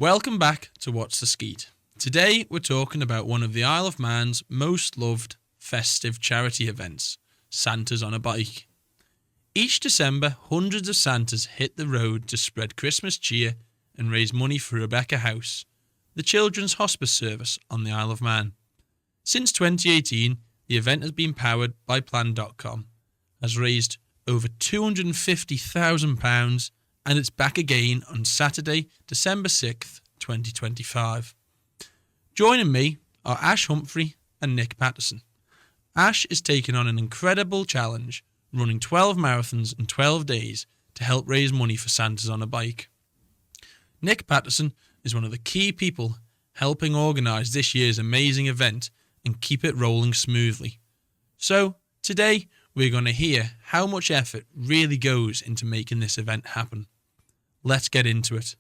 Welcome back to What's the Skeet. Today we're talking about one of the Isle of Man's most loved festive charity events, Santa's on a Bike. Each December, hundreds of Santas hit the road to spread Christmas cheer and raise money for Rebecca House, the children's hospice service on the Isle of Man. Since 2018, the event has been powered by Plan.com, has raised over £250,000, and it's back again on Saturday, December 6th, 2025. Joining me are Ash Humphrey and Nik Patterson. Ash is taking on an incredible challenge, running 12 marathons in 12 days to help raise money for Santa's on a Bike. Nik Patterson is one of the key people helping organise this year's amazing event and keep it rolling smoothly. So, today we're going to hear how much effort really goes into making this event happen. Let's get into it.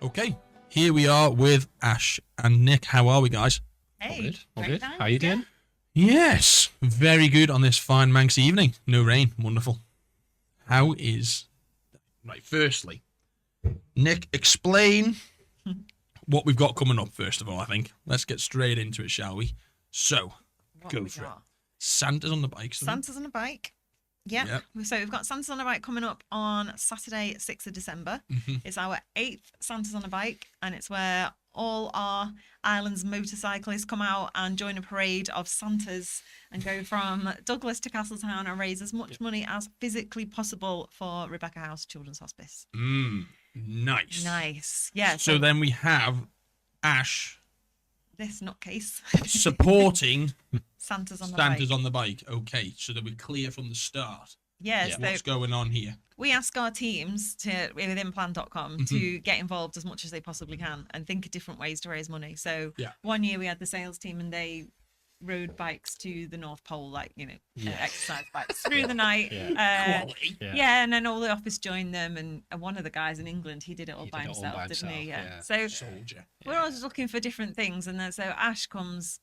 Okay, here we are with Ash and Nik. How are we, guys? Hey, all good. How are you doing? Yes, very good on this fine Manx evening. No rain, wonderful. How is... Right, firstly, Nik, explain what we've got coming up, first of all, I think. Let's get straight into it, shall we? So, go for it. Santa's on the Bike. Santa's on a Bike. Yep. So we've got Santa's on a Bike coming up on Saturday, 6th of December. Mm-hmm. It's our 8th Santa's on a Bike, and it's where all our island's motorcyclists come out and join a parade of Santas and go from Douglas to Castletown and raise as much money as physically possible for Rebecca House Children's Hospice. Nice. Nice. Yeah. So then we have Ash... This nutcase. supporting Santa's on the Santa's Bike. on the Bike. Okay, so that we're clear from the start. Yes. Yeah. So What's going on here? we ask our teams to within Plan.com to get involved as much as they possibly can and think of different ways to raise money. So one year we had the sales team and they rode bikes to the North Pole, like, exercise bikes through the night. Quality. And then all the office joined them, and one of the guys in England, he did it all by himself, didn't he? Yeah. So Soldier. we're always looking for different things, and then so Ash comes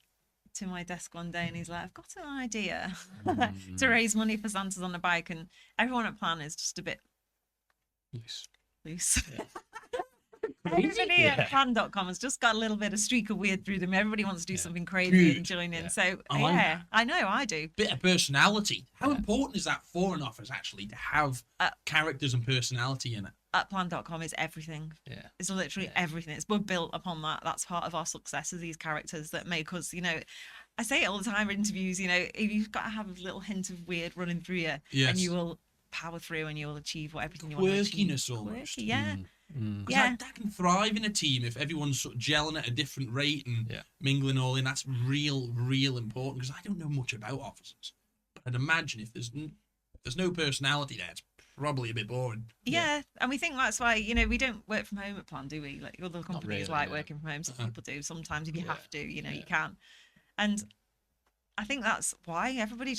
to my desk one day and he's like, I've got an idea to raise money for Santa's on a Bike, and everyone at Plan is just a bit loose. Everybody at Plan.com has just got a little bit of streak of weird through them. Everybody wants to do something crazy and join in. So I know I do. Bit of personality. How important is that for an office, actually, to have characters and personality in it? At Plan.com is everything. Yeah. It's literally everything. We're built upon that. That's part of our success, is these characters that make us, I say it all the time in interviews, you've got to have a little hint of weird running through you, and you will power through and you will achieve everything you want to achieve. Quirkiness almost. Quirky, yeah. That can thrive in a team if everyone's sort of gelling at a different rate and mingling all in. That's real important, because I don't know much about officers. But I'd imagine if there's no personality there, it's probably a bit boring. Yeah, and we think that's why, we don't work from home at Plan, do we? Like other companies working from home. Some people do. Sometimes if you have to, you can. And I think that's why everybody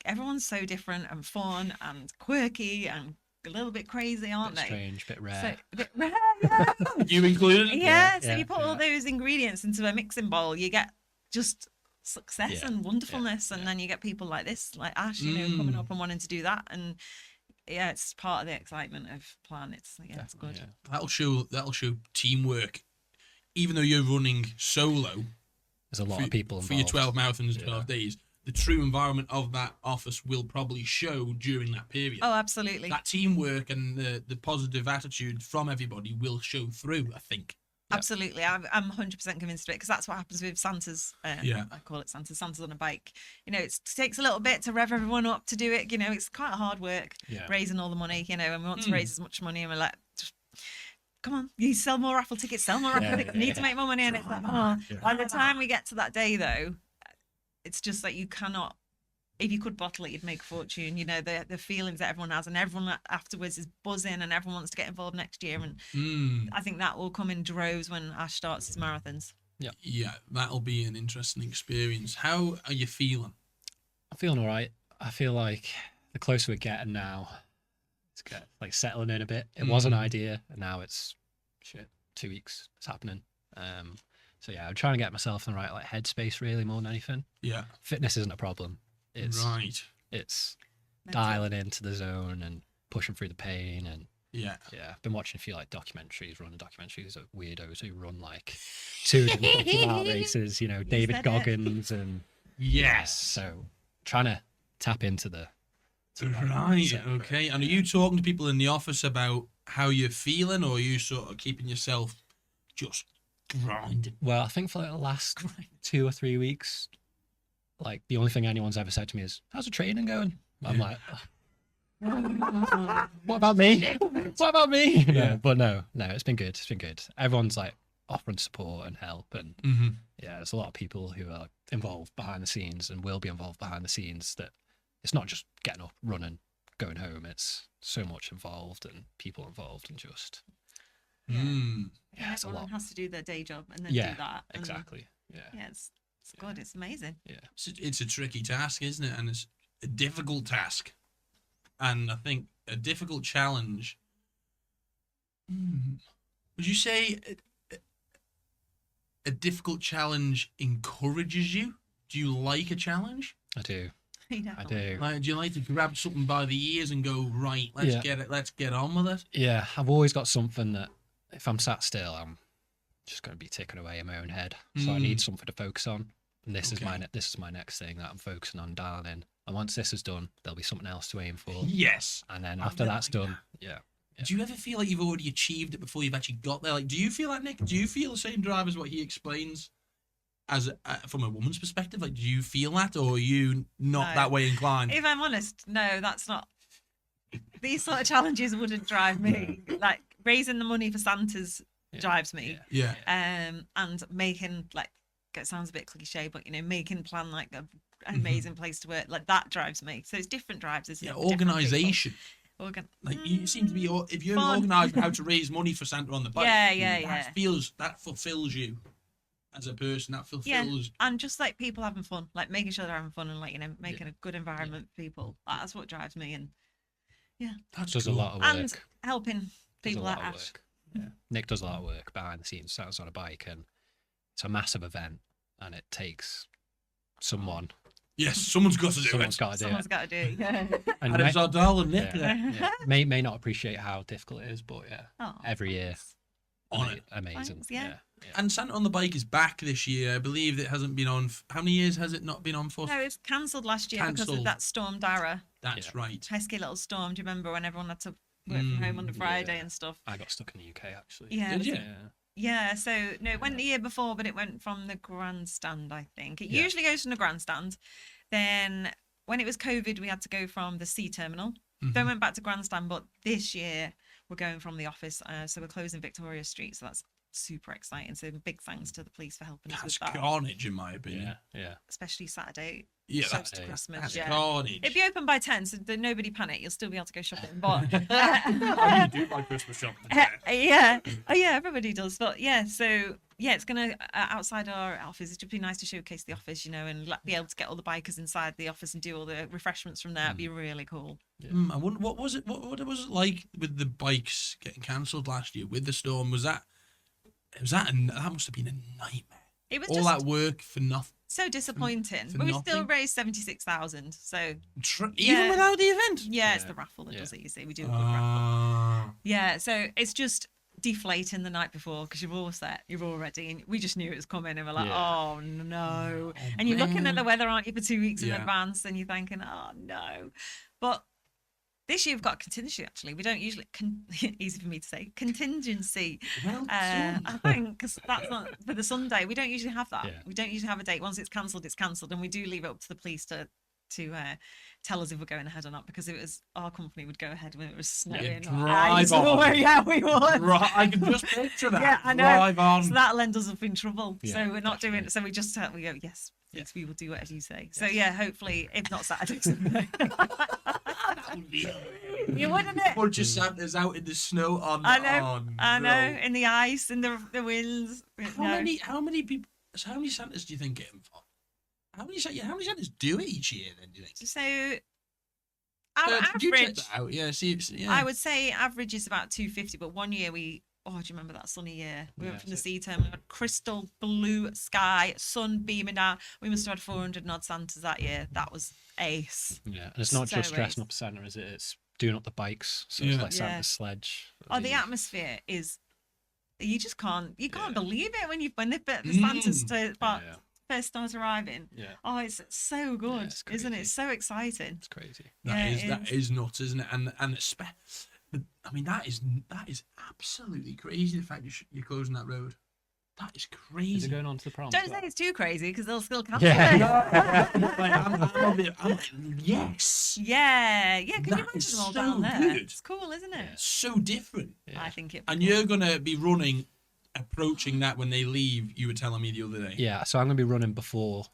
everyone's so different and fun and quirky and a little bit crazy, aren't they? Strange, bit rare. So, a bit rare, yeah. You included? So you put all those ingredients into a mixing bowl, you get just success and wonderfulness, and then you get people like this, like Ash, coming up and wanting to do that, and it's part of the excitement of Plan. It's good. Yeah. That'll show teamwork. Even though you're running solo, there's a lot of people involved. For your 12 marathons in 12 days. The true environment of that office will probably show during that period. Oh, absolutely. That teamwork and the positive attitude from everybody will show through, I think. Absolutely. I'm 100% convinced of it, because that's what happens with Santa's. I call it Santa's on a Bike. It takes a little bit to rev everyone up to do it. It's quite hard work raising all the money, and we want to raise as much money, and we're like, come on, you sell more raffle tickets, we need to make more money. And it's like, by the time we get to that day, though, it's just like you cannot, if you could bottle it, you'd make a fortune. The feelings that everyone has, and everyone afterwards is buzzing, and everyone wants to get involved next year. And I think that will come in droves when Ash starts his marathons. Yeah, that'll be an interesting experience. How are you feeling? I'm feeling all right. I feel like the closer we're getting now, it's settling in a bit. It was an idea, and now it's 2 weeks. It's happening. So I'm trying to get myself in the right headspace, really, more than anything. Yeah. Fitness isn't a problem. It's right. It's dialing into the zone and pushing through the pain. And yeah, I've been watching a few like running documentaries of weirdos who run like 250 mile races. You know, David Goggins and so trying to tap into the. Right. Okay. And are you talking to people in the office about how you're feeling, or are you sort of keeping yourself just grinding? Well, I think for like the last 2 or 3 weeks, like the only thing anyone's ever said to me is, "How's the training going?" I'm like, "What about me? What about me?" Yeah. But no, it's been good. It's been good. Everyone's like offering support and help, and there's a lot of people who are involved behind the scenes and will be involved behind the scenes. That it's not just getting up, running, going home. It's so much involved and people involved, and just it's a lot. Has to do their day job and then do that. And exactly. Yeah, it's good. It's amazing. Yeah, it's a tricky task, isn't it? And it's a difficult task, and I think a difficult challenge. Would you say a difficult challenge encourages you? Do you like a challenge? I do. I do. Like, do you like to grab something by the ears and go, right, let's get on with it? Yeah, I've always got something that if I'm sat still, I'm just going to be ticking away in my own head. So I need something to focus on. And this is my next thing that I'm focusing on, darling. And once this is done, there'll be something else to aim for. Yes. And then after that's done, Do you ever feel like you've already achieved it before you've actually got there? Like, do you feel that, Nick? Do you feel the same drive as what he explains? As from a woman's perspective, like, do you feel that, or are you not that way inclined? If I'm honest, no, that's not. These sort of challenges wouldn't drive me. Like raising the money for Santa's drives me. Yeah. And making it sounds a bit cliche, but making plan like an amazing place to work, like that drives me. So it's different drives, isn't it? Organisation. Like you seem to be, if you're organised how to raise money for Santa on the bike, that fulfills you. As a person, that fulfills. And just like people having fun, like making sure they're having fun and making a good environment for people. That's what drives me. And that does a lot of work. And helping people at Ash. Yeah. Nick does a lot of work behind the scenes, sat on a bike, and it's a massive event, and it takes someone. Yes, someone's got to do Someone's got to do it. Yeah. And it's our darling Nick. May not appreciate how difficult it is, but every year, amazing. Thanks, yeah. And Santa on the Bike is back this year. I believe it hasn't been on. How many years has it not been on for? No, it's cancelled last year because of that storm Dara. That's right. Pesky little storm. Do you remember when everyone had to work from home on the Friday and stuff? I got stuck in the UK actually. Yeah. Did you? Yeah. So no, it went the year before, but it went from the grandstand. I think it usually goes from the grandstand. Then when it was COVID, we had to go from the C terminal. Then went back to grandstand, but this year we're going from the office. So we're closing Victoria Street. So that's super exciting. So big thanks to the police for helping us with that. That's carnage, in my opinion. Yeah. Especially Saturday. Yeah, close to Christmas. That's carnage. It'd be open by 10, so nobody panic. You'll still be able to go shopping. But you do like Christmas shopping. Yeah. Oh yeah, everybody does. But so it's gonna outside our office. It'd be nice to showcase the office, and be able to get all the bikers inside the office and do all the refreshments from there. It'd be really cool. Yeah. I wonder what was it like with the bikes getting cancelled last year with the storm? That must have been a nightmare. It was all that work for nothing. So disappointing. But we still raised 76,000. So even without the event. Yeah, it's the raffle that does it. You see, we do a good raffle. Yeah, so it's just deflating the night before because you're all set, you're all ready, and we just knew it was coming, and we're like, oh no. And you're looking at the weather, aren't you, for 2 weeks in advance, and you're thinking, oh no. But this year we've got contingency, actually. We don't usually, easy for me to say, contingency. Well I think, because that's not for the Sunday. We don't usually have that. We don't usually have a date. Once it's cancelled, it's cancelled. And we do leave it up to the police to tell us if we're going ahead or not, because it was our company would go ahead when it was snowing. Yeah, we would. I can just picture that. Yeah, I know. Drive on. So that'll end us up in trouble. So we're not doing it. So we just we go, yes, we will do whatever you say. So hopefully, if not Saturday, Sunday. You wouldn't it? Bunch of Santas out in the snow on. I know, in the ice, in the winds. How many people? So how many Santas do you think get involved? How many Santas do it each year? Then do you think? So our average. You check that out? Yeah. See. Yeah. I would say average is about 250, but one year we do you remember that sunny year? We went from the sea term, we had crystal blue sky, sun beaming down. We must have had 400 and odd Santas that year. That was ace. Yeah, and it's not just dressing up Santa, is it? It's doing up the bikes. So it's like Santa's sledge. The atmosphere is, you just can't believe it when the Santas first start arriving. Yeah. Oh, it's so good, isn't it? It's so exciting. It's crazy. That is nuts, isn't it? And I mean, that is absolutely crazy. The fact you're closing that road, that is crazy. Is it going on to the prom? Don't say it's too crazy because they'll still cancel it. I'm like, yes. Yeah. Can you imagine them all down there? Good. It's cool, isn't it? So different. Yeah. I think it. And you're gonna be running, approaching that when they leave. You were telling me the other day. Yeah, so I'm gonna be running before,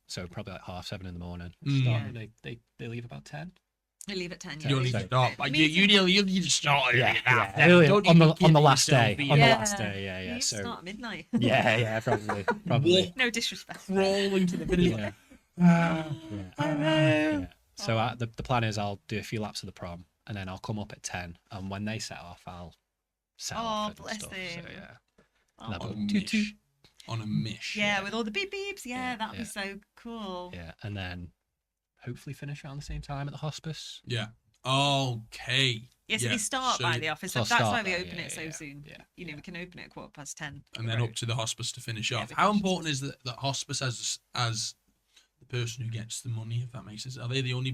so probably like 7:30 in the morning. They leave about 10. They leave at 10. You don't need to start. You need to start. Early on the last day. On the last day, yeah. You so start at midnight. Yeah, probably. No disrespect. Crawling to the finish. So the plan is I'll do a few laps of the prom, and then I'll come up at 10, and when they set off, I'll set off and bless stuff. him. So On a mish. Yeah, with all the beep beeps. Yeah, that'd be so cool. Yeah, and then hopefully finish around the same time at the hospice. Yeah. Okay. Yes, they start by the office. That's why we open it so soon. Yeah. You know, we can open it at 10:15. And then up to the hospice to finish off. How important is that hospice as the person who gets the money, if that makes sense? Are they the only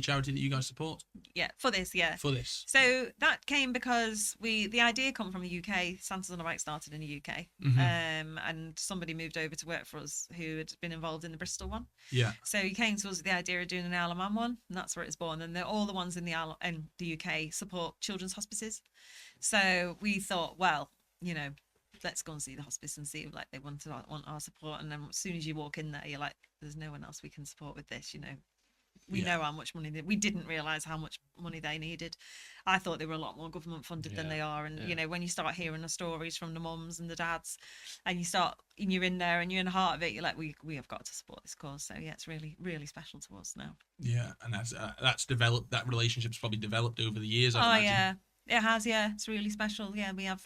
charity that you guys support? Yeah, for this, yeah. For this. So that came because the idea come from the UK. Santa's on a Bike started in the UK. And somebody moved over to work for us who had been involved in the Bristol one. Yeah. So he came to us with the idea of doing an Isle of Man one, and that's where it's born. And all the ones in the UK support children's hospices. So we thought, well, you know, let's go and see the hospice and see if they want our support. And then as soon as you walk in there, you're like, there's no one else we can support with this, you know. We know how much money we didn't realise how much money they needed. I thought they were a lot more government funded than they are. And you know, when you start hearing the stories from the mums and the dads, and you're in there and you're in the heart of it, you're like, we have got to support this cause. So yeah, it's really, really special to us now. Yeah, and that's developed. That relationship's probably developed over the years. Yeah, it has. Yeah, it's really special. Yeah, we have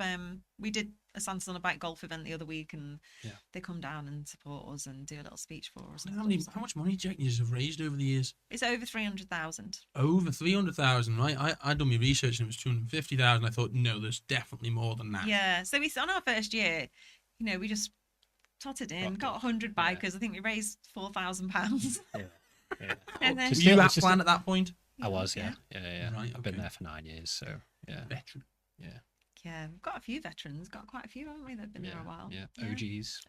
we did a Santa's on a Bike golf event the other week, and they come down and support us and do a little speech for us. How much money do you reckon you have raised over the years? It's over 300,000. Over 300,000, right? I done my research and it was 250,000. I thought, no, there's definitely more than that. Yeah, so on our first year, you know, we just totted in, got 100 bikers. I think we raised £4,000. Yeah. And then were you at plan at that point? I was, yeah. Right, I've been there for 9 years, so yeah. Veteran. Yeah. Yeah, we've got a few veterans. Got quite a few, haven't we? That've been there a while. Yeah. OGs.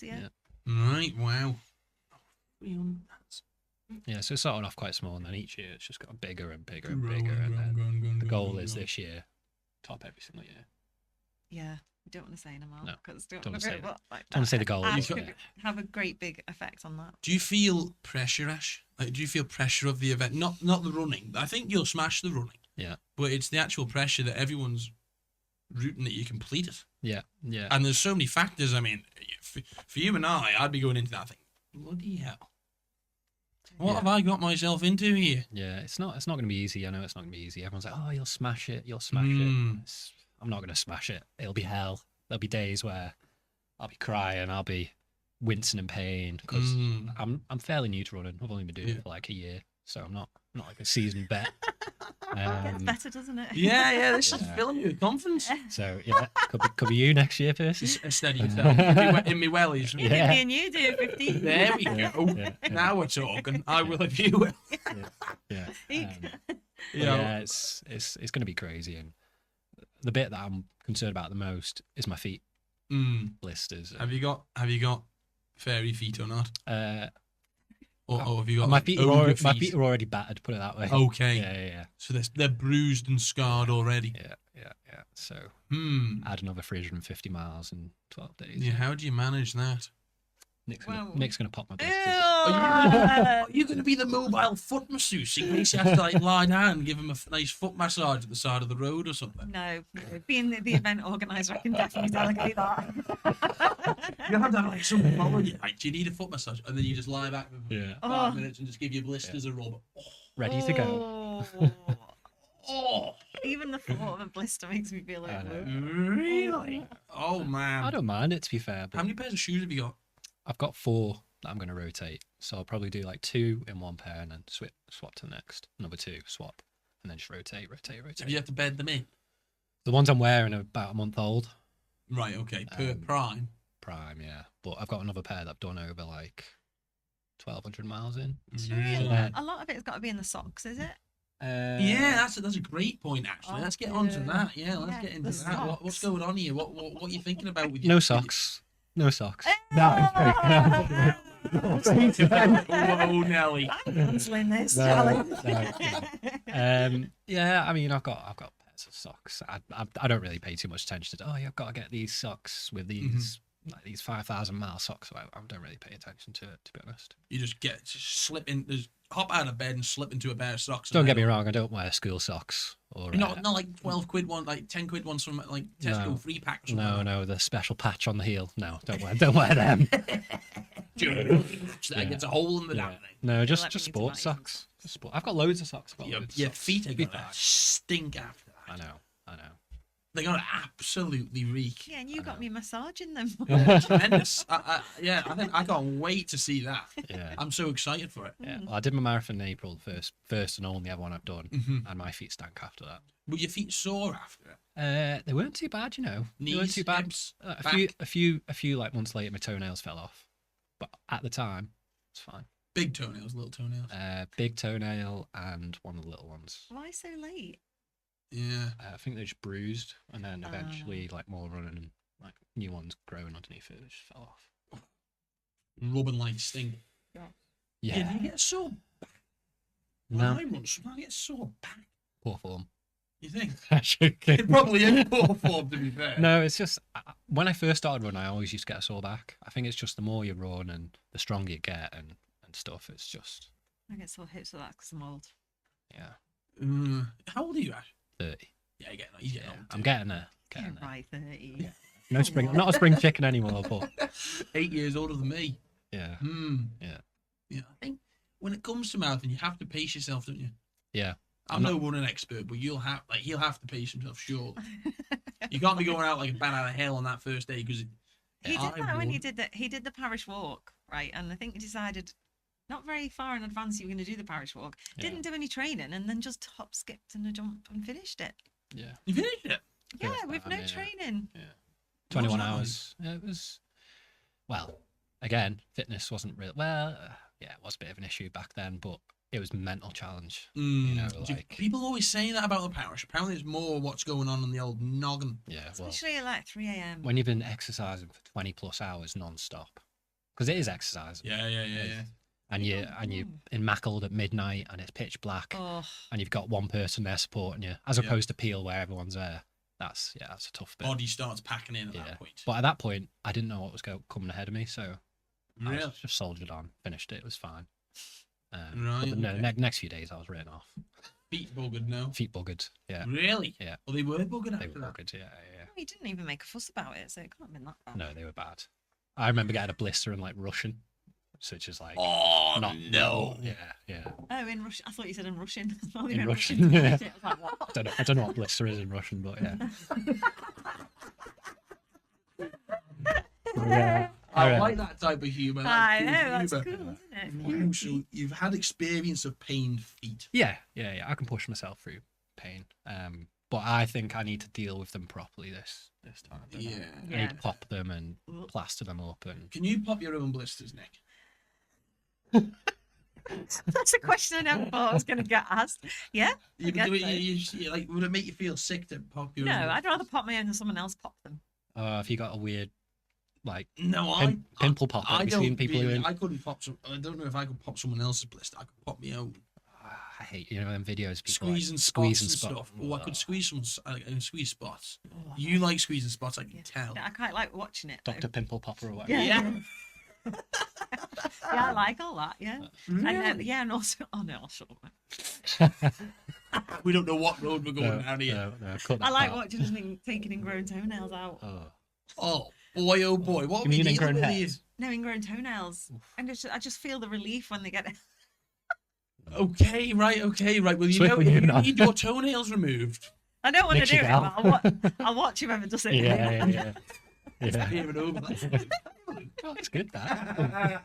Yeah. Right. Wow. Yeah, so it's starting off quite small, and then each year it's just got bigger and bigger and bigger. And then the goal is this year, top every single year. Yeah, we don't want to say an amount because don't want to say the goal. Have a great big effect on that. Do you feel pressure, Ash? Like, do you feel pressure of the event? Not the running. I think you'll smash the running. Yeah. But it's the actual pressure that everyone's rooting that you complete it. Yeah. And there's so many factors. I mean, for you and I'd be going into that thing. Bloody hell. What have I got myself into here? Yeah, it's not going to be easy. I know it's not going to be easy. Everyone's like, oh, you'll smash it. I'm not going to smash it. It'll be hell. There'll be days where I'll be crying. I'll be wincing in pain because I'm fairly new to running. I've only been doing it for like a year, so I'm not like a seasoned vet. It gets better, doesn't it? Yeah. This is filling you with confidence. So yeah, could be you next year, Percy. Steady yourself in me wellies. Me and you do 15. There we go. Now we're talking. I will if you will. Yeah. It's going to be crazy, and the bit that I'm concerned about the most is my feet. Blisters. Have you got fairy feet or not? Or have you got my feet are already battered, put it that way. Okay. Yeah. So they're bruised and scarred already. Yeah. So add another 350 miles in 12 days. Yeah, how do you manage that? Nick's gonna pop my blisters. Are you going to be the mobile foot masseuse in case you have to lie down and give him a nice foot massage at the side of the road or something? No. Being the event organizer, I can definitely delegate that. You'll have to have something follow you. Like, do you need a foot massage? And then you just lie back for 5 minutes and just give your blisters a rub. Ready to go. Even the thought of a blister makes me feel like, really? Oh man. I don't mind it, to be fair. But how many pairs of shoes have you got? I've got 4 that I'm going to rotate. So I'll probably do like 2 in one pair and then swap to the next. Another 2, swap. And then just rotate. Have you have to bed them in? The ones I'm wearing are about a month old. Right, okay. Per prime? Prime, yeah. But I've got another pair that I've done over like 1,200 miles in. Really? A lot of it's got to be in the socks, is it? Yeah, that's a great point, actually. Let's get on to that. Yeah, let's get into that. Socks. What's going on here? What are you thinking about with No socks. No socks. No. Whoa, Nelly. I'm cancelling this challenge. Yeah, I mean, I've got pairs of socks. I don't really pay too much attention to. Oh, you've got to get these socks with these like these 5,000-mile socks. So I don't really pay attention to it, to be honest. You just slip in, just hop out of bed and slip into a pair of socks. Don't get me wrong, I don't wear school socks or not like 12 quid one, like 10 quid ones from like Tesco free pack or something. No, the special patch on the heel. No, don't wear them. It's a hole in the damn thing. No, just sports socks. I've got loads of socks. Your feet are gonna stink after that. I know. They're gonna absolutely reek. Yeah, and you got me massaging them. Tremendous. I can't wait to see that. Yeah, I'm so excited for it. Yeah, well, I did my marathon in April, first and only ever one I've done, and my feet stank after that. Were your feet sore after it? They weren't too bad, you know. Knees, they weren't too bad. hips, A few like months later, my toenails fell off, but at the time, it's fine. Big toenails, little toenails. Big toenail and one of the little ones. Why so late? Yeah. I think they just bruised, and then eventually, like more running and like new ones growing underneath it, just fell off. Rubbing like stink. Yeah. Did you get a sore back? No. When I run, sometimes I get sore back. Poor form. You think? Actually, It probably is poor form, to be fair. no, it's just when I first started running, I always used to get a sore back. I think it's just the more you run and the stronger you get and stuff. It's just. I get sore hips with that because I'm old. Yeah. How old are you, Ash? 30. Yeah, he's getting old. I'm getting there. You're right, 30. Yeah. No spring. I'm not a spring chicken anymore, but 8 years older than me. yeah. Yeah. I think when it comes to marathon, you have to pace yourself, don't you? Yeah. I'm no running expert, but he'll have to pace himself, sure. You can't be going out like a banana hill on that first day because he did that when he did the parish walk, right? And I think he decided not very far in advance you were going to do the parish walk. Didn't do any training and then just hop, skipped and a jump and finished it. Yeah. You finished it? Yeah, with no training. Yeah. 21 hours. Yeah, it was, well, again, fitness wasn't real. Well, yeah, it was a bit of an issue back then, but it was a mental challenge. You know, like people always saying that about the parish. Apparently, it's more what's going on in the old noggin. Yeah, well, especially at like 3 a.m. when you've been exercising for 20 plus hours non-stop, because it is exercise. Yeah. And you're in Mackled at midnight and it's pitch black, and you've got one person there supporting you, as opposed to Peel where everyone's there. That's a tough bit. Body starts packing in at that point. But at that point, I didn't know what was coming ahead of me, so really? I just soldiered on, finished it. It was fine. Right. But the next few days, I was written off. Feet buggered, no? Feet buggered, yeah. Really? Yeah. Well, they were buggered after They were that. buggered, yeah. He didn't even make a fuss about it, so it can't have been that bad. No, they were bad. I remember getting a blister in like Russian, which is like no. Yeah. Oh, in Russian. I thought you said in Russian. In Russian, yeah. I was like, what? I don't know what blister is in Russian, but yeah. Yeah. I like that type of humour. I know, that's cool, isn't it? Wow, so you've had experience of pained feet. Yeah. I can push myself through pain. But I think I need to deal with them properly this time. I need to pop them and plaster them up. And can you pop your own blisters, Nick? That's a question I never thought I was going to get asked. Yeah. You can do it. Like, would it make you feel sick to pop your own? No, I'd rather pop my own than someone else pop them. If you got a weird, like, no, pimple popper, I don't. Seen people I couldn't pop some. I don't know if I could pop someone else's blister. I could pop my own. I hate them videos. People Squeezing spots and stuff. Oh, I could squeeze some. I can squeeze spots. You like squeezing spots, I can tell. I quite like watching it. Dr. Pimple Popper or whatever. Yeah. I like all that. Yeah. Really? And also, oh no, I'll shut up. We don't know what road we're going down here. No, I like watching them taking ingrown toenails out. Oh boy, oh boy. What you mean ingrown hairs? No, ingrown toenails. And I just feel the relief when they get it. Okay, right. Well, you know, you need your toenails removed. I don't want Nick's to do your it, gal. but I'll watch whoever does it. Yeah. It's peering over. Oh, it's good, that.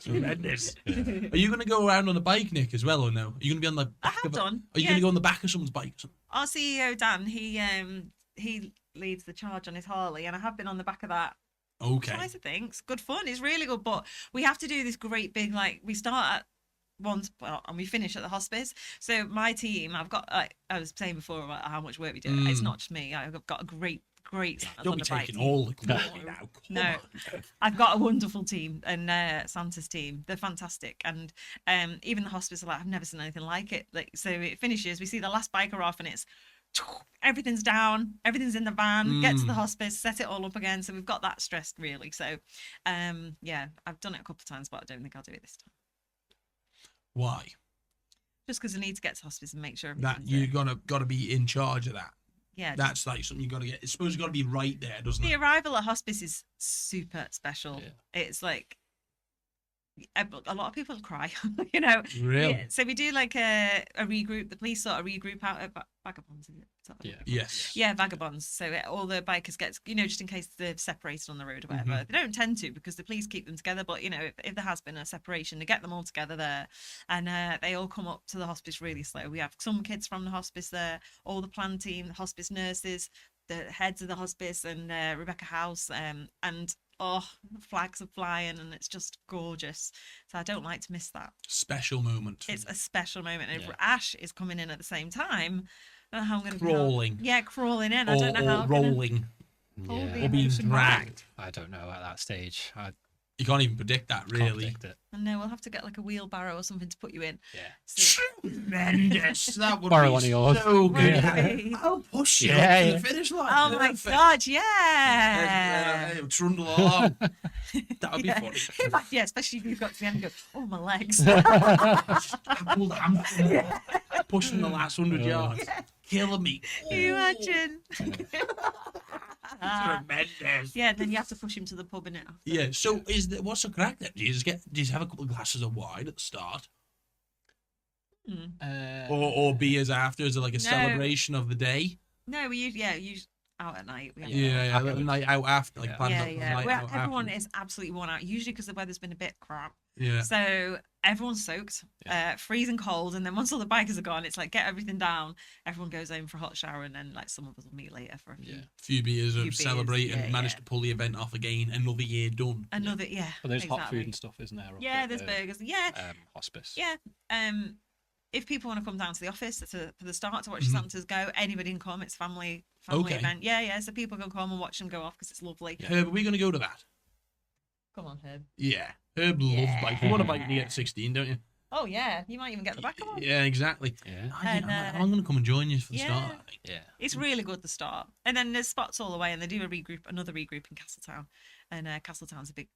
Tremendous. Are you going to go around on a bike, Nick, as well, or no? Are you going to be on the back I have done. Are you going to go on the back of someone's bike? Our CEO Dan, he leads the charge on his Harley, and I have been on the back of that. Okay. Twice, I think. It's good fun. It's really good, but we have to do this great big, like, we start at one spot and we finish at the hospice. So my team, I've got, like I was saying before about how much work we do. It's not just me. I've got a great don't be taking all the glory now. No, I've got a wonderful team, and Santa's team, they're fantastic, and even the hospice are like, I've never seen anything like it. Like, so it finishes, we see the last biker off, and it's everything's down, everything's in the van, get to the hospice, set it all up again. So we've got that stressed, really. So yeah, I've done it a couple of times, but I don't think I'll do it this time. Why? Just because I need to get to hospice and make sure that you're gotta be in charge of that. Yeah, that's like something you got to get. It's supposed to got to be right there, doesn't it? The arrival at hospice is super special. Yeah. It's like a lot of people cry, you know. Really? Yeah. So we do like a regroup. The police sort of regroup out at Vagabonds, is it? Yeah. Yes. Yeah, Vagabonds. So all the bikers get, you know, just in case they're separated on the road or whatever. They don't tend to, because the police keep them together. But you know, if there has been a separation, they get them all together there, and they all come up to the hospice really slow. We have some kids from the hospice there, all the plan team, the hospice nurses, the heads of the hospice, and Rebecca House, and flags are flying, and it's just gorgeous. So I don't like to miss that special moment. It's a special moment. And if Ash is coming in at the same time, I don't know how I'm going to crawling. Crawling in. I don't know how. Rolling. Or being dragged. I don't know at that stage. You can't even predict that, really. Predict it. And no, we'll have to get like a wheelbarrow or something to put you in. Yeah. So, tremendous. That would borrow be one of yours. So good. Yeah. I'll push you to the finish line. Oh my god, yeah. Trundle along. That would be funny. Yeah, especially if you've got to the end and go, oh, my legs. Pull the hamstring. Pushing the last 100 yards. Yeah. Killing me. Can you imagine? Tremendous. Yeah, then you have to push him to the pub, innit? Yeah. So what's the crack then? Do you have a couple of glasses of wine at the start? Or beers after? Is it like a celebration of the day? No, we usually out at night. A night out after, like everyone is absolutely worn out. Usually because the weather's been a bit crap. Yeah. So everyone's soaked, freezing cold, and then once all the bikers are gone, it's like get everything down. Everyone goes home for a hot shower, and then like some of us will meet later for a few beers of celebrate and manage to pull the event off again. Another year done. Well, there's hot food and stuff, isn't there? There's burgers. Hospice. Yeah. If people want to come down to the office for the start to watch Santas go, anybody can come. It's family event. Yeah. So people can come and watch them go off because it's lovely. Yeah, Herb, are we going to go to that? Come on, Herb. Yeah. Herb loves bikes. You want a bike when you get 16, don't you? Oh, yeah. You might even get the back of one. Yeah, exactly. Yeah. I'm going to come and join you for the start, I think. Yeah. It's really good, the start. And then there's spots all the way, and they do another regroup in Castletown. And Castletown's a big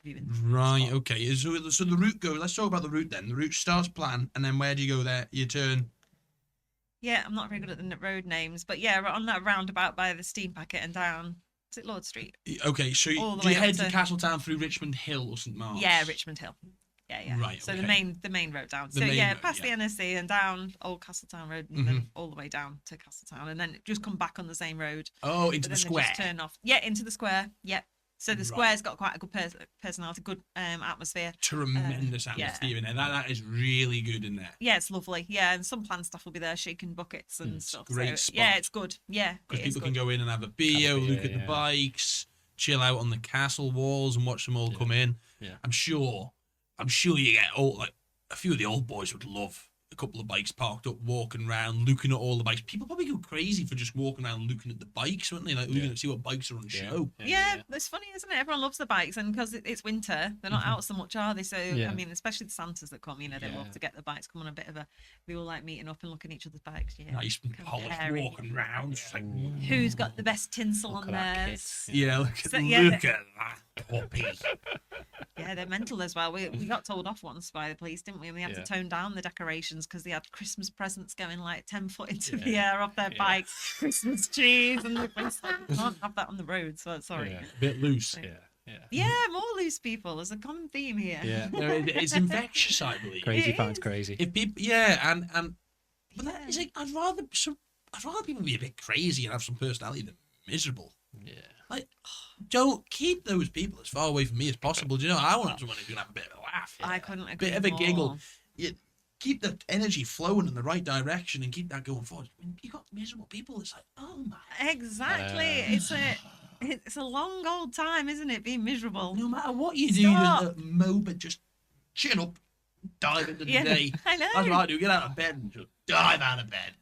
viewing. Right, spot. okay. So the route let's talk about the route then. The route starts plan, and then where do you go there? You turn. Yeah, I'm not very good at the road names, but yeah, on that roundabout by the steam packet and down. Is it Lord Street? Okay, so do you head to Castletown through Richmond Hill or St Mark's? Yeah, Richmond Hill. Yeah. Right. So okay. the main road down. Past the NSC and down Old Castletown Road, and then all the way down to Castletown, and then just come back on the same road. Oh, into the square. Just turn off. Yeah, into the square. Yep. So the square's got quite a good personality, good atmosphere. Tremendous atmosphere in there. That is really good in there. Yeah, it's lovely. Yeah, and some planned staff will be there shaking buckets and stuff. Great spot. Yeah, it's good. Yeah, because people can go in and have a beer, look at the bikes, chill out on the castle walls, and watch them all come in. Yeah. I'm sure you get a few of the old boys would love a couple of bikes parked up, walking around, looking at all the bikes. People probably go crazy for just walking around looking at the bikes, wouldn't they? Like looking to see what bikes are on show. Yeah, it's funny, isn't it? Everyone loves the bikes, and because it's winter, they're not out so much, are they? So I mean, especially the Santas that come, they love to get the bikes, come on a bit of a. We all like meeting up and looking at each other's bikes. Yeah, nice polished, walking around. Like, who's got the best tinsel on theirs? Yeah, look at that puppy. Yeah, they're mental as well. We got told off once by the police, didn't we? And we had to tone down the decorations because they had Christmas presents going like 10 foot into the air off their bikes, Christmas trees, and the police can't have that on the road. So sorry, a bit loose. Yeah, more loose people. There's a common theme here. Yeah, it's infectious, I believe. Crazy finds crazy. If people, but that is like, I'd rather people be a bit crazy and have some personality than miserable. Yeah. Like, don't keep those people as far away from me as possible. Do you know? I want someone who's gonna have a bit of a laugh. I couldn't agree bit of a more. giggle. You keep the energy flowing in the right direction and keep that going forward. When you got miserable people, it's like, oh my. Exactly. It's a long old time, isn't it? Being miserable. No matter what you do, you're the moment, just chin up, dive into the day. I know. That's what I do. Get out of bed and just dive out of bed.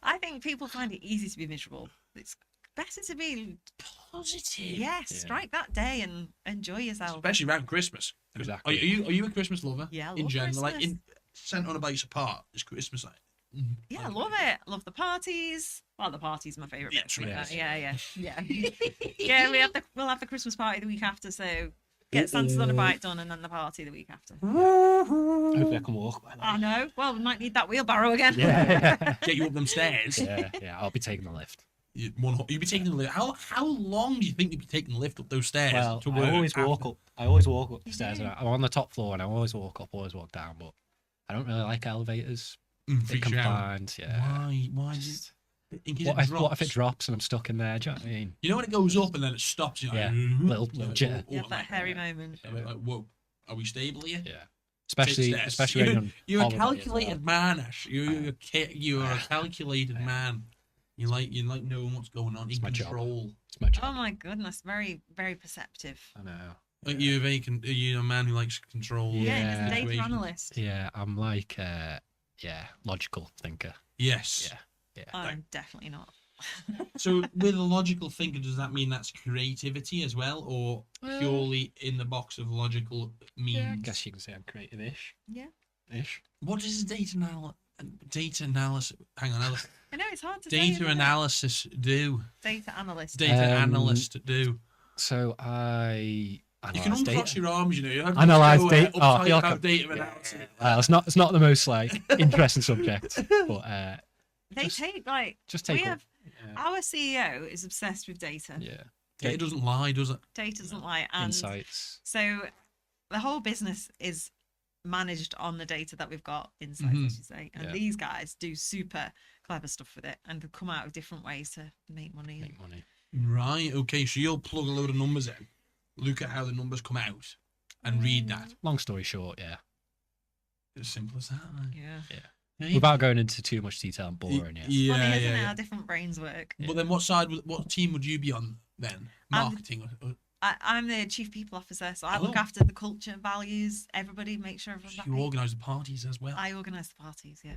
I think people find it easy to be miserable. It's better to be positive. Yes, strike that day and enjoy yourself. Especially around Christmas. Exactly. Are you a Christmas lover? Yeah, I love in general, Christmas. like sent on a base apart. Is Christmas like? Yeah, I love it. I love the parties. Well, the party's my favourite bit. Yeah. Yeah, we'll have the Christmas party the week after. So get Santa's on a bike done, and then the party the week after. Hopefully I can walk by then. I know. Well, we might need that wheelbarrow again. Yeah. Get you up them stairs. Yeah. I'll be taking the lift. You'd be taking the lift. How long do you think you'd be taking the lift up those stairs? Well, to I work always after? walk up. I always walk up the stairs. And I'm on the top floor, and I always walk up, always walk down. But I don't really like elevators. Bit Freaks you out. confined. Yeah. Why? In case What if it drops and I'm stuck in there? Do you know what I mean? You know when it goes up and then it stops? You're Yeah. like, Little jitter. You have that hairy moment. Like, whoa, are we stable here? Yeah. Especially when you're a holiday as calculated man, Ash. You're a calculated man. You like knowing what's going on. It's my job. Control. It's my job. Oh my goodness, very, very perceptive. I know. Like are you a man who likes control? Yeah, he's a data situations? analyst. Yeah, I'm like, logical thinker. Yes. Yeah. I'm definitely not. So with a logical thinker, does that mean that's creativity as well, or purely in the box of logical means? Yeah, I guess you can say I'm creative-ish. Yeah. Ish. What does data analysis? Hang on, I know it's hard to say. data isn't it? analysis do? Data analyst. Data analyst do? So I You can uncross your arms, you know. You have Analyse to data. go, I feel like data analysis. it's not the most like interesting subject, but They take like just take we up- have our CEO is obsessed with data. yeah. Data doesn't lie, does it? Data doesn't lie, and Insights. so the whole business is managed on the data that we've got inside, as you say. And these guys do super clever stuff with it and come out with different ways to make money. Make money. Right. Okay. So you'll plug a load of numbers in, look at how the numbers come out, and read that. Long story short, yeah. As simple as that. Right? Yeah. Without going into too much detail and boring, yeah. Funny, isn't it, how different brains work? But then, what team would you be on then? Marketing. I'm the chief people officer, so I look after the culture, values, everybody, make sure everyone's happy. You organise the parties as well. I organise the parties, yeah.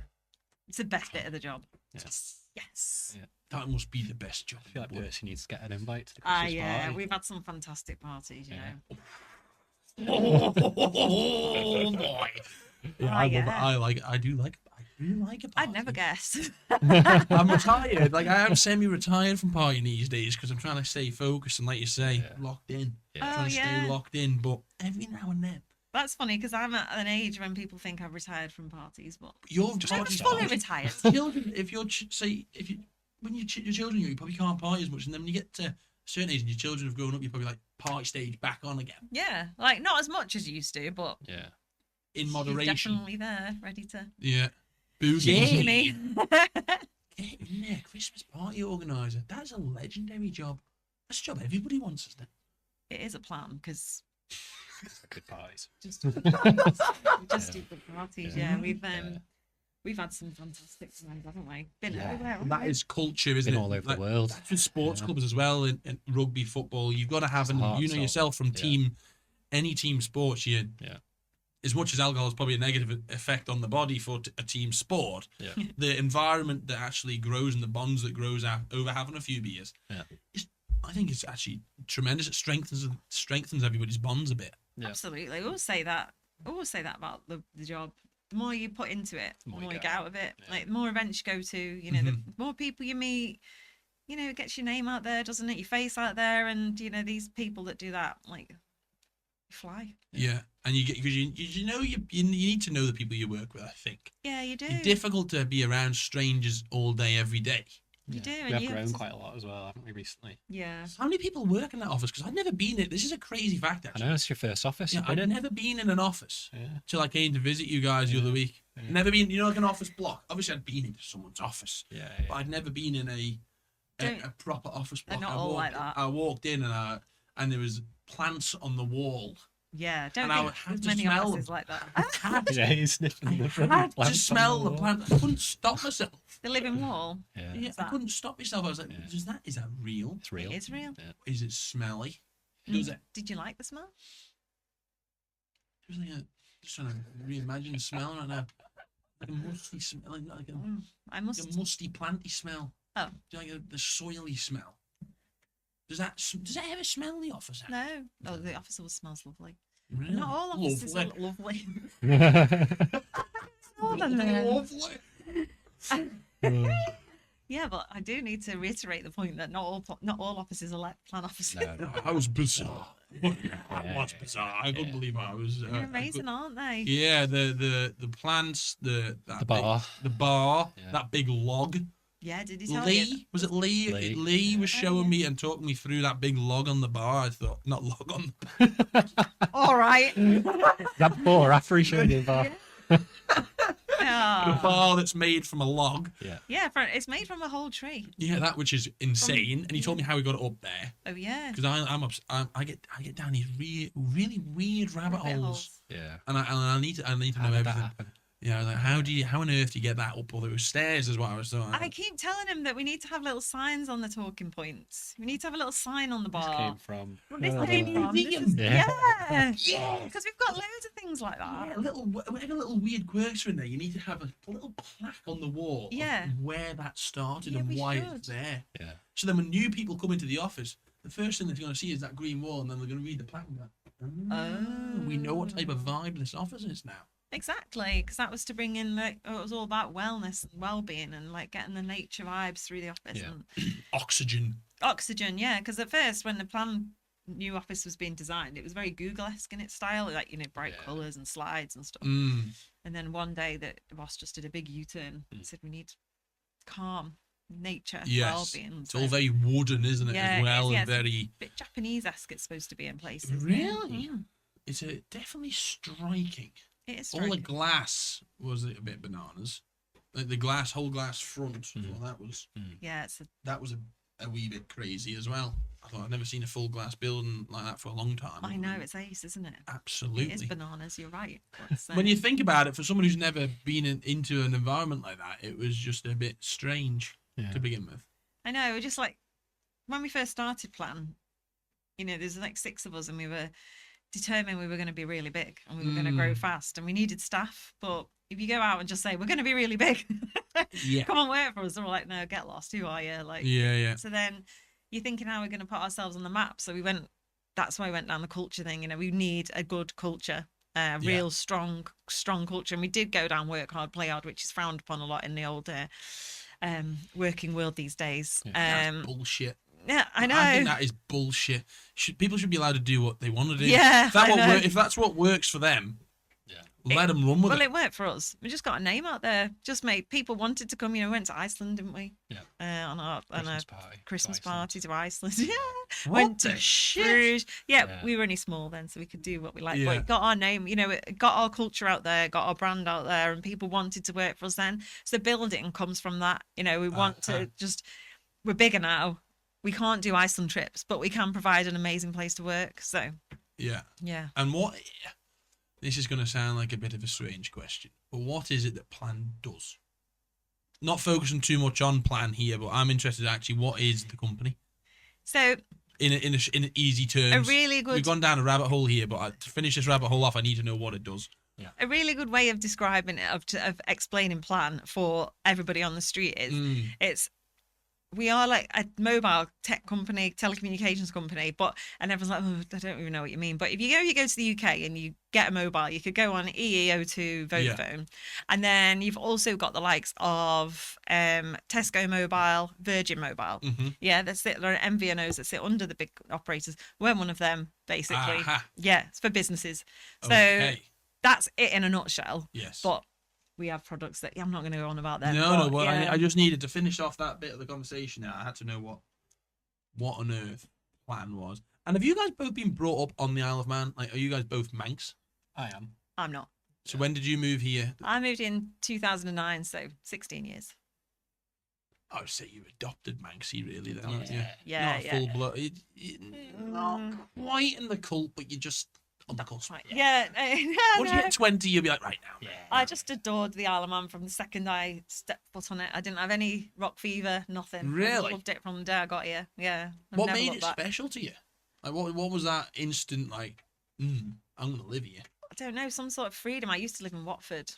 It's the best bit of the job. Yes. Yes. Yeah. That must be the best job. I feel like Percy needs to get an invite to the Christmas party. We've had some fantastic parties, you know. Oh boy! I like it. I do like it. I'd never guess. I'm retired. Like I am semi-retired from partying these days because I'm trying to stay focused and, like you say, locked in. Yeah. Trying to stay locked in, but every now and then. That's funny because I'm at an age when people think I've retired from parties, but You're I'm fully retired. Children, if you're when your children, you probably can't party as much, and then when you get to a certain age and your children have grown up, you're probably like party stage back on again. Yeah, like not as much as you used to, but In moderation. you're definitely there, ready to. Yeah. Boogie me. Getting there, Christmas party organizer. That's a legendary job. That's a job everybody wants, isn't it? It is a plan because Good parties. just do good parties. Yeah, we've had some fantastic times, haven't we? Been everywhere. And that is culture, isn't Been it? all over Like, the world. That's with sports clubs as well, in rugby, football. You've got to have, and you know yourself from any team sports. As much as alcohol is probably a negative effect on the body for a team sport, the environment that actually grows and the bonds that grows over having a few beers, I think it's actually tremendous. It strengthens everybody's bonds a bit. Yeah. Absolutely. I always say that about the job. The more you put into it, the more you get out of it. Yeah. Like the more events you go to, you know, the more people you meet, you know, it gets your name out there, doesn't it? Your face out there, and you know these people that do that, like, fly. Yeah, and you get because you need to know the people you work with. I think. Yeah, you do. It's difficult to be around strangers all day, every day. You do. We have grown quite a lot as well, haven't we, recently? Yeah. How many people work in that office? Because I've never been in. This is a crazy fact, actually. I know, it's your first office. Yeah, I've never been in an office till I came to visit you guys the other week. Never been, like an office block. Obviously, I'd been into someone's office. Yeah. But I'd never been in a proper office block. They're not all like that. I walked in and there was plants on the wall. Yeah, don't and think there's many offices like that. He's sniffing the had to smell the plant. I couldn't stop myself. The living wall. Yeah. I couldn't stop myself. I was like, is that real? It's real. It is real. Yeah. Is it smelly? Does it? Did you like the smell? It was like just trying to reimagine the smell right now. Like a musty smell, like a musty planty smell. Oh. Like the soily smell. Does that ever smell the office? No. Oh, the office always smells lovely. Really? Not all offices are lovely. Lovely. Yeah, but I do need to reiterate the point that not all offices are like plan offices. No. I was bizarre. What's bizarre? I couldn't believe I was. They're amazing, aren't they? Yeah, the plants, the bar, that big log. Yeah, did he tell Lee? you? Was it Lee? Lee was showing me and talking me through that big log on the bar. I thought, not log on the bar. All right. That before, after he showed you the bar. The bar that's made from a log. Yeah, it's made from a whole tree. Yeah, that which is insane. And he told me how he got it up there. Oh yeah. Because I get down these really weird rabbit holes. Yeah. And I need to know everything. Yeah, I was like, how on earth do you get that up? Or there were stairs, is what I was doing. I keep telling him that we need to have little signs on the talking points. We need to have a little sign on the bar. This came from. This came from. Yeah. Because we've got loads of things like that. Yeah, whatever little weird quirks are in there, you need to have a little plaque on the wall of where that started and why it's there. Yeah. So then when new people come into the office, the first thing they're going to see is that green wall, and then they're going to read the plaque and go, we know what type of vibe this office is now. Exactly, because that was to bring in it was all about wellness and well-being and like getting the nature vibes through the office and oxygen, yeah, because at first when the new office was being designed, it was very Google-esque in its style, like bright colours and slides and stuff. And then one day the boss just did a big U-turn and said we need calm nature, well-being. It's all very wooden, isn't it, as well, and very a bit Japanese-esque it's supposed to be in places. Really? It's definitely striking. It is all the glass was a bit bananas. Like the whole glass front. Well, that was that was a wee bit crazy as well. I thought I'd never seen a full glass building like that for a long time. I know, it's ace, isn't it? Absolutely, it is bananas. You're right. When you think about it, for someone who's never been into an environment like that, it was just a bit strange to begin with. I know. Just like when we first started Plan, there's like 6 of us, and we were determined we were going to be really big and we were going to grow fast and we needed staff. But if you go out and just say we're going to be really big, come and work for us, they're all like, no, get lost, who are you? Like, so then you're thinking how we're going to put ourselves on the map. So that's why I went down the culture thing. We need a good culture, real strong culture. And we did go down work hard, play hard, which is frowned upon a lot in the old working world these days. That's bullshit. Yeah, I know. I think that is bullshit. People should be allowed to do what they want to do. Yeah, if that's what works for them, let them run with it. Well, it worked for us. We just got a name out there. Just made people wanted to come. We went to Iceland, didn't we? Yeah. On a Christmas party to Iceland. Yeah. Went to shit. Bruges. Yeah, we were only small then, so we could do what we liked. But it got our name, it got our culture out there, got our brand out there, and people wanted to work for us then. So building comes from that. We want to we're bigger now. We can't do Iceland trips, but we can provide an amazing place to work. So, yeah. And this is going to sound like a bit of a strange question, but what is it that Plan does? Not focusing too much on Plan here, but I'm interested actually, what is the company? So, in easy terms, a really good. We've gone down a rabbit hole here, but to finish this rabbit hole off, I need to know what it does. Yeah. A really good way of describing it, of explaining Plan for everybody on the street is we are like a mobile tech company, telecommunications company, and everyone's like, oh, I don't even know what you mean. But if you go to the UK and you get a mobile, you could go on EE, O2, Vodafone. And then you've also got the likes of Tesco Mobile, Virgin Mobile. Yeah, there are MVNOs that sit under the big operators. We're one of them, basically. Yeah, it's for businesses. So that's it in a nutshell. Yes. But we have products that I'm not going to go on about them. I just needed to finish off that bit of the conversation now. I had to know what on earth Plan was. And have you guys both been brought up on the Isle of Man? Like, are you guys both Manx? I am. I'm not. So when did you move here? I moved in 2009, so 16 years. I would say you adopted Manxie, really, then, Yeah. aren't you? Yeah, Not a yeah. full blood. Not quite in the cult, but you're just on the cusp. Right. Yeah. Once you hit 20, you'll be like, right now. Yeah. I just adored the Isle of Man from the second I stepped foot on it. I didn't have any rock fever, nothing. Really? I loved it from the day I got here. Yeah. I've What never made looked it back. special to you? Like, what was that instant, like, I'm going to live here? I don't know, some sort of freedom. I used to live in Watford.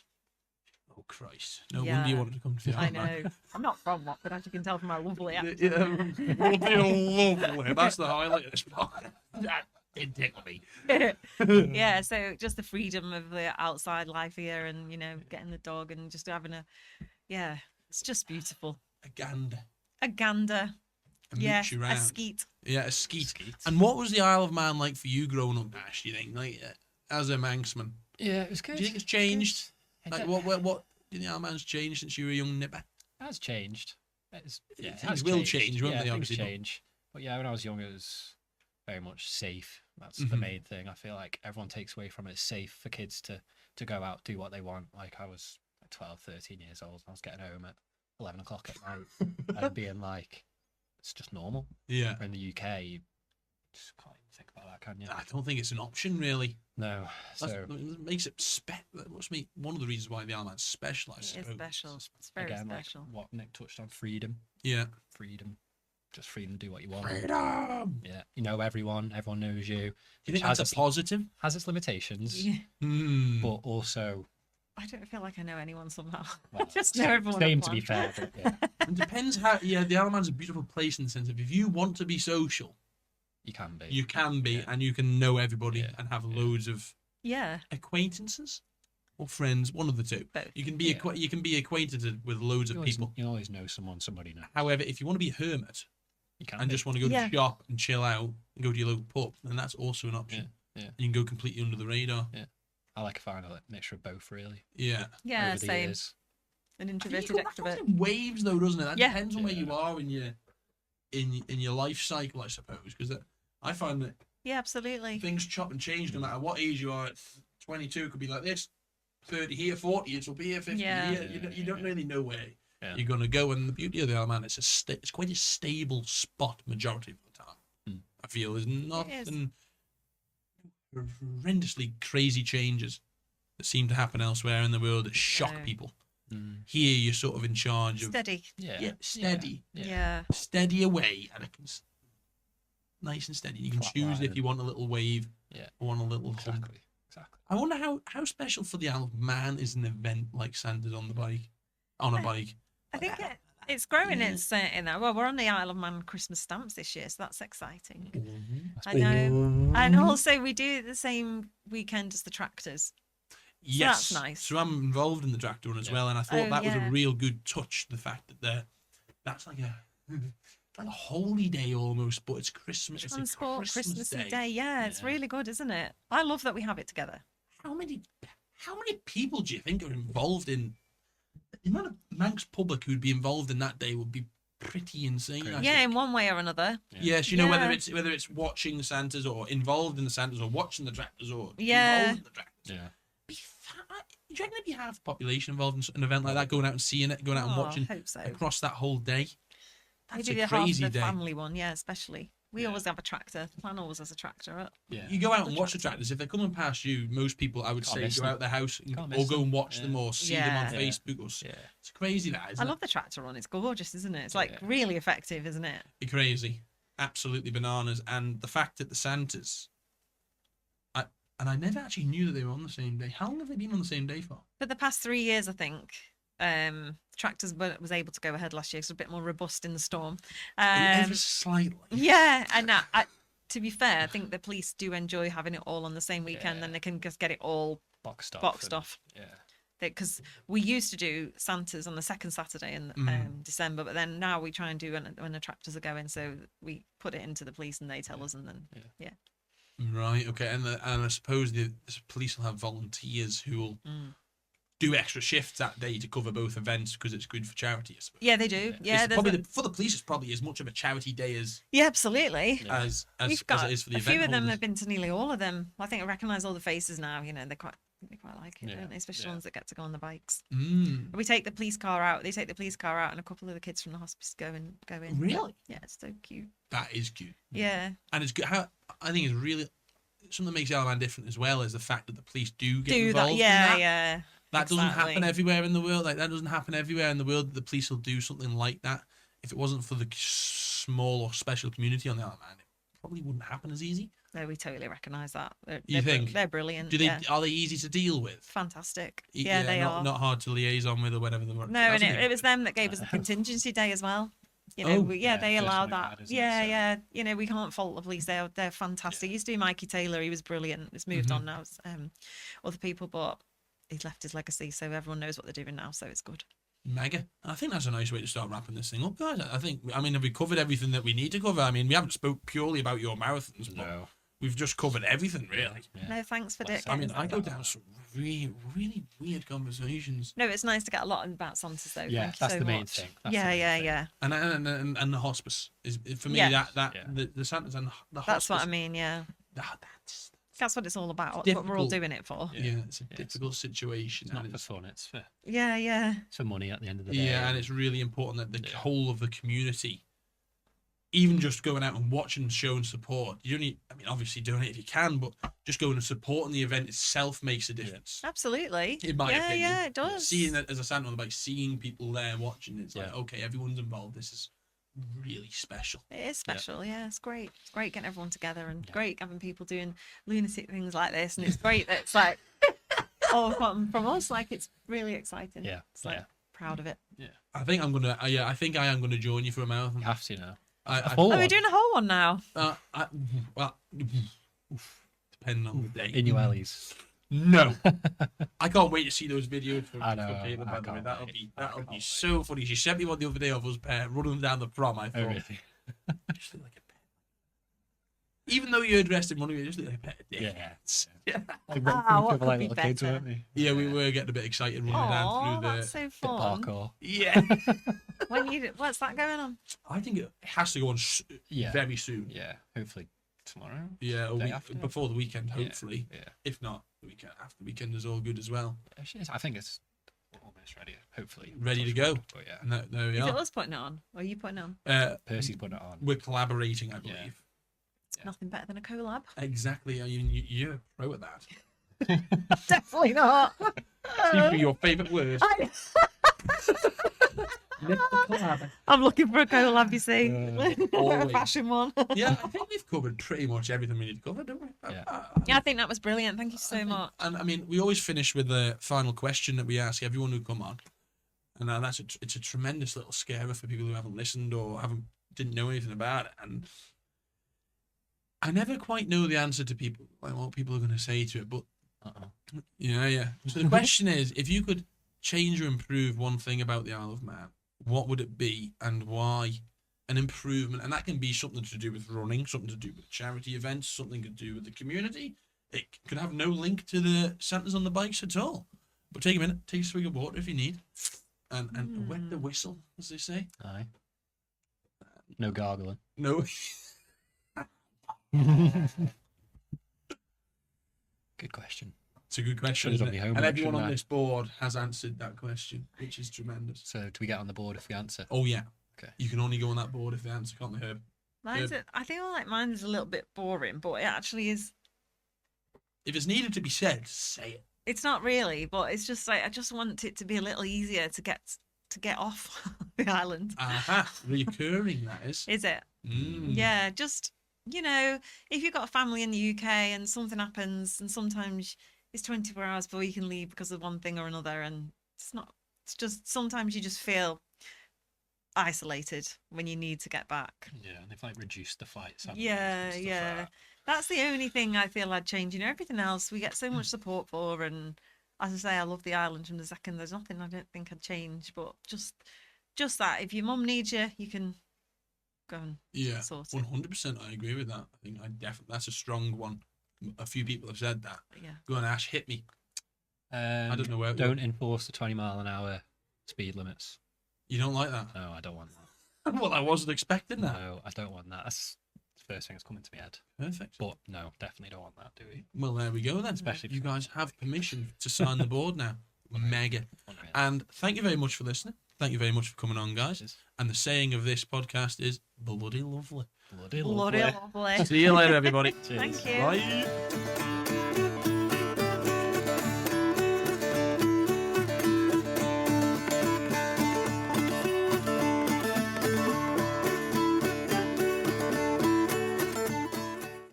Oh, Christ. No Yeah. wonder you wanted to come to the I Isle of Man. know. I'm not from Watford, as you can tell from my lovely accent. Yeah, lovely. That's the highlight of this part. That did tickle me. Yeah, so just the freedom of the outside life here and, you know, getting the dog and just having yeah, it's just beautiful. A gander. A gander. A Yeah, mooch around. a skeet. Yeah, a skeet. And what was the Isle of Man like for you growing up, Ash, do you think? Like, as a Manxman? Yeah, it was good. Do you think it's changed? It Like, don't- what do you think Isle of Man's changed since you were a young nipper? It has changed. It Things has will changed. change, won't yeah, they, things obviously, but- change. But yeah, when I was young, it was very much safe. That's the main thing. I feel like everyone takes away from it. It's safe for kids to go out, do what they want. Like I was 12, 13 years old. I was getting home at 11 o'clock at night and being like, it's just normal. Yeah. In the UK, you just can't even think about that, can you? I don't think it's an option, really. No. So It makes it that must be one of the reasons why the Isle of Man's special, I It is suppose. special. It's very again, special. like what Nick touched on, freedom. Yeah. Freedom. Just freedom to do what you want. Freedom! Yeah. You know everyone knows you. Do you which think has that's its, a positive? has its limitations, Yeah. but also I don't feel like I know anyone somehow. well, I just know everyone. same at to be Plan. fair. But yeah, It depends how. Yeah, the Isle of Man's a beautiful place in the sense of if you want to be social, you can be. you can be, Yeah. and you can know everybody Yeah. and have loads of Yeah. acquaintances or friends. One of the two. Both. You can be Yeah. you can be acquainted with loads of people. You always know someone. Somebody knows. However, if you want to be a hermit You can and be. just want to go Yeah. to shop and chill out and go to your local pub, then that's also an option. Yeah. You can go completely under the radar. I like a fine mixture of both, really. Yeah. Yeah. over the Same. years. An I think introverted you go back extrovert. in waves, though, doesn't it? That Yeah. depends on where Yeah. you are in your life cycle, I suppose. Because I find that Yeah, absolutely. things chop and change no matter what age you are. At 22 it could be like this, 30 here, 40 it'll be here, 50 Yeah. here. You don't really know where Yeah. you're going to go. And the beauty of the Isle of Man, it's quite a stable spot majority of the time. I feel there's nothing horrendously crazy changes that seem to happen elsewhere in the world that shock No. people. Mm. Here you're sort of in charge of Steady. Yeah. steady. Yeah. Steady away, and nice and steady. You can Flat choose if line. you want a little wave Yeah. or want a little hump. Exactly. I wonder how special for the Isle of Man is an event like Santa's on a bike. I think it's growing in certain. Well, we're on the Isle of Man Christmas stamps this year, so that's exciting. I know. And also, we do it the same weekend as the tractors. Yes, that's nice. So I'm involved in the tractor run as well, and I thought Oh, that was yeah. a real good touch. The fact that that's like a holy day almost, but it's Christmas. It's a Transport Christmas Day. Yeah, it's Yeah. really good, isn't it? I love that we have it together. How many people do you think are involved in the amount of Manx public who'd be involved in that day would be pretty insane. I Yeah, think. in one way or another. Yes, you know, Yeah. whether it's watching the Santas or involved in the Santas or watching the tractors or Yeah. involved in the tractors. Yeah. Do you reckon there'd be half the population involved in an event like that, going out and seeing it, going out and Oh, watching I hope so. across that whole day? That's Maybe a the half crazy the day. family one, yeah, especially. We Yeah. always have a tractor. Plan always has a tractor up. Yeah. You go out and watch the tractors. If they're coming past you, most people, I would Can't say, miss go them. out their house Can't or miss go them. and watch Yeah. them or see them Yeah. on Yeah. Facebook. Or Yeah. It's crazy that, isn't I love the tractor run. It's gorgeous, isn't it? It's like Yeah. really effective, isn't it? it? Crazy. Absolutely bananas. And the fact that the Santas, I never actually knew that they were on the same day. How long have they been on the same day for? For the past 3 years, I think, tractors was able to go ahead last year. So a bit more robust in the storm. Ever slightly. Yeah, and to be fair, I think the police do enjoy having it all on the same weekend. Yeah. Then they can just get it all Boxed off. boxed and- off. Yeah. Because we used to do Santas on the second Saturday in December, but then now we try and do when the tractors are going. So we put it into the police and they tell us, and then yeah. Right, okay. And I suppose the police will have volunteers who will do extra shifts that day to cover both events because it's good for charity, I suppose. Yeah, they do. Yeah, It's probably for the police, it's probably as much of a charity day as yeah, absolutely. as We've got it is for the a event few of them holders. have been to nearly all of them. I think I recognise all the faces now. You know, they're quite They quite like it, don't they? Especially ones that get to go on the bikes. We take the police car out. They take the police car out, and a couple of the kids from the hospice go in. Really? Yeah, it's so cute. That is cute. Yeah. And it's good. I think it's really something that makes the Isle of Man different as well is the fact that the police do get involved. Yeah. That doesn't happen everywhere in the world. Like that doesn't happen everywhere in the world. The police will do something like that. If it wasn't for the small or special community on the Isle of Man, it probably wouldn't happen as easy. No, we totally recognise that. You think they're brilliant? Are they easy to deal with? Fantastic. Yeah, they are. Not hard to liaison with or whatever. No, and it was them that gave us the contingency day as well. You know, they allow that. Yeah. You know, we can't fault the police. They're fantastic. Used to be Mikey Taylor. He was brilliant. It's moved on now. It's, other people, but he's left his legacy, so everyone knows what they're doing now. So it's good. Mega. I think that's a nice way to start wrapping this thing up, guys. have we covered everything that we need to cover? I mean, we haven't spoke purely about your marathons, but we've just covered everything, really. Yeah. No, thanks for Dick. I mean, I go down some really, really weird conversations. No, it's nice to get a lot about Santa's, though. Yeah, that's the main thing. Yeah. And the hospice is for me the Santas and the hospice. That's what I mean. Yeah. That's what it's all about. That's what we're all doing it for. Yeah, it's a difficult situation. It's not for fun. It's for It's for money at the end of the day. Yeah, and it's really important that the whole of the community, even just going out and watching, showing support. You don't need, obviously donate if you can, but just going and supporting the event itself makes a difference. Absolutely. In my opinion. Yeah, it does. Seeing that as a Santa on the bike, seeing people there watching, it's like, okay, everyone's involved. This is really special. It is special. Yeah, it's great. It's great getting everyone together and great having people doing lunatic things like this. And it's great that it's like all from us. Like it's really exciting. Yeah, it's like proud of it. Yeah, I think I'm gonna. I think I am gonna join you for a marathon. You have to now. Are we doing a whole one now? Well, depending on the day. In your wellies. No, I can't wait to see those videos from Caleb. By the way, that'll be so funny. She sent me one the other day of us running down the prom. I thought, really? I just look like a pet. Even though you're dressed in money, you just look like a pet of dick. Yeah. What could be better? Kids, weren't we? Yeah, we were getting a bit excited running down through the that's so fun. Parkour. Yeah. What's that going on? I think it has to go on very soon. Yeah, hopefully tomorrow. Yeah, a week before the weekend, hopefully. Yeah. If not, the weekend after the weekend is all good as well. I think it's almost ready. Hopefully, ready to go. But yeah, and there we are. Is it us putting it on, or are you putting it on? Percy's putting it on. We're collaborating, I believe. It's nothing better than a collab. Exactly. You're a pro at that. Definitely not. Seems to be your favourite word. I'm looking for a collab, you see. A fashion one. Yeah, I think we've covered pretty much everything we need to cover, don't we? Yeah, I think that was brilliant. Thank you so much. And I mean, we always finish with the final question that we ask everyone who come on. And it's a tremendous little scarer for people who haven't listened or didn't know anything about it. And I never quite know the answer to people, like what people are going to say to it. But yeah. So the question is, if you could change or improve one thing about the Isle of Man, what would it be and why? An improvement, and that can be something to do with running, something to do with charity events, something to do with the community. It could have no link to the Santas on the bikes at all. But take a minute, take a swig of water if you need, and wet the whistle, as they say. Aye. No gargling. No. Good question. It's a good question. And everyone on this board has answered that question, which is tremendous. So do we get on the board if we answer? Oh, yeah. Okay. You can only go on that board if the answer, can't they, Herb? I feel like mine is a little bit boring, but it actually is. If it's needed to be said, say it. It's not really, but it's just like I just want it to be a little easier to get off the island. Recurring, that is. Is it? Yeah, just, if you've got a family in the UK and something happens and sometimes it's 24 hours before you can leave because of one thing or another, and it's just sometimes you just feel isolated when you need to get back. Yeah, and they've reduced the flights. Yeah. Like that's the only thing I feel I'd change. Everything else we get so much support for, and as I say, I love the island from the second. There's nothing I don't think I'd change, but just that if your mum needs you, you can go and sort it. 100%. I agree with that. I think that's a strong one. A few people have said that. Yeah. Go on, Ash, hit me. I don't know where. Don't enforce the 20-mile-an-hour speed limits. You don't like that? No, I don't want that. Well, I wasn't expecting that. No, I don't want that. That's first thing that's coming to my head. Perfect. But no, definitely don't want that, do we? Well, there we go then. Especially you guys have permission to sign the board now. Mega. And thank you very much for listening. Thank you very much for coming on, guys. And the saying of this podcast is bloody lovely. Bloody lovely. Bloody lovely. See you later, everybody. Thank you. Bye.